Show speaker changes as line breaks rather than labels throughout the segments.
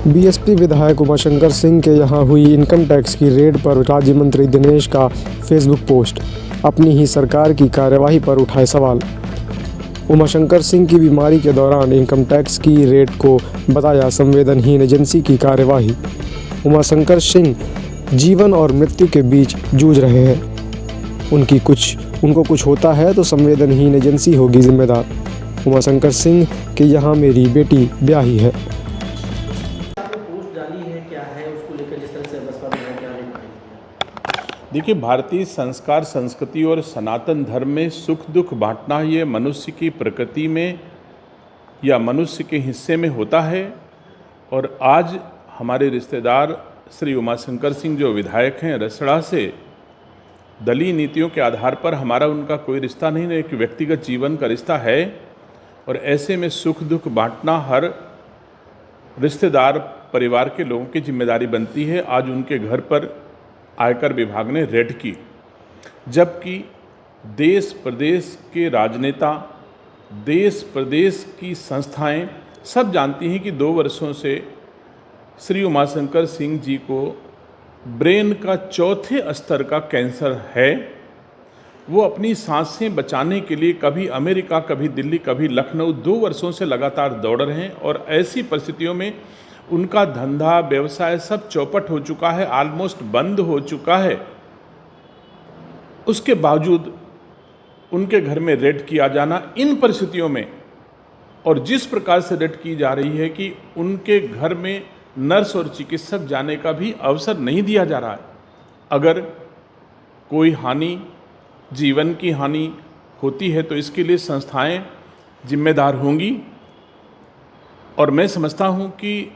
BSP विधायक उमाशंकर सिंह के यहां हुई इनकम टैक्स की रेड पर राज्य मंत्री दिनेश का फेसबुक पोस्ट। अपनी ही सरकार की कार्यवाही पर उठाए सवाल। उमाशंकर सिंह की बीमारी के दौरान इनकम टैक्स की रेड को बताया संवेदनहीन एजेंसी की कार्यवाही। उमाशंकर सिंह जीवन और मृत्यु के बीच जूझ रहे हैं। उनको कुछ होता है तो संवेदनहीन एजेंसी होगी जिम्मेदार। उमाशंकर सिंह के यहाँ मेरी बेटी ब्याही है।
पोस्ट डाली है, क्या है उसको लेकर, जिस तरह से बसपा में क्या है?
देखिए, भारतीय संस्कार, संस्कृति और सनातन धर्म में सुख दुख बांटना ये मनुष्य की प्रकृति में या मनुष्य के हिस्से में होता है। और आज हमारे रिश्तेदार श्री उमाशंकर सिंह जो विधायक हैं रसड़ा से, दलीय नीतियों के आधार पर हमारा उनका कोई रिश्ता नहीं, एक व्यक्तिगत जीवन का रिश्ता है। और ऐसे में सुख दुख बांटना हर रिश्तेदार परिवार के लोगों की जिम्मेदारी बनती है। आज उनके घर पर आयकर विभाग ने रेड की, जबकि देश प्रदेश के राजनेता, देश प्रदेश की संस्थाएं सब जानती हैं कि 2 वर्षों से श्री उमाशंकर सिंह जी को ब्रेन का 4थे स्तर का कैंसर है। वो अपनी सांसें बचाने के लिए कभी अमेरिका, कभी दिल्ली, कभी लखनऊ 2 वर्षों से लगातार दौड़ रहे हैं। और ऐसी परिस्थितियों में उनका धंधा व्यवसाय सब चौपट हो चुका है, ऑलमोस्ट बंद हो चुका है। उसके बावजूद उनके घर में रेड किया जाना इन परिस्थितियों में, और जिस प्रकार से रेड की जा रही है कि उनके घर में नर्स और चिकित्सक जाने का भी अवसर नहीं दिया जा रहा है। अगर कोई हानि, जीवन की हानि होती है तो इसके लिए संस्थाएं जिम्मेदार होंगी। और मैं समझता हूं कि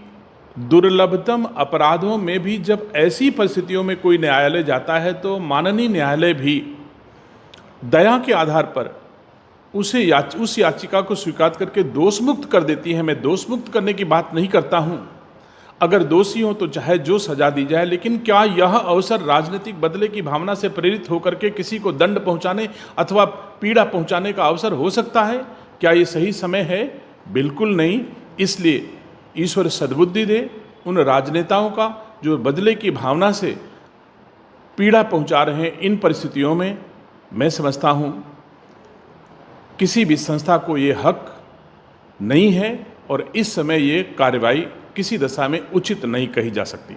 दुर्लभतम अपराधों में भी जब ऐसी परिस्थितियों में कोई न्यायालय जाता है तो माननीय न्यायालय भी दया के आधार पर उस याचिका को स्वीकार करके दोषमुक्त कर देती है। मैं दोषमुक्त करने की बात नहीं करता हूं, अगर दोषी हो तो चाहे जो सजा दी जाए, लेकिन क्या यह अवसर राजनीतिक बदले की भावना से प्रेरित होकर के किसी को दंड पहुंचाने अथवा पीड़ा पहुंचाने का अवसर हो सकता है? क्या ये सही समय है? बिल्कुल नहीं। इसलिए ईश्वर सद्बुद्धि दे उन राजनेताओं का जो बदले की भावना से पीड़ा पहुंचा रहे हैं। इन परिस्थितियों में मैं समझता हूं किसी भी संस्था को ये हक नहीं है, और इस समय ये कार्रवाई किसी दशा में उचित नहीं कही जा सकती।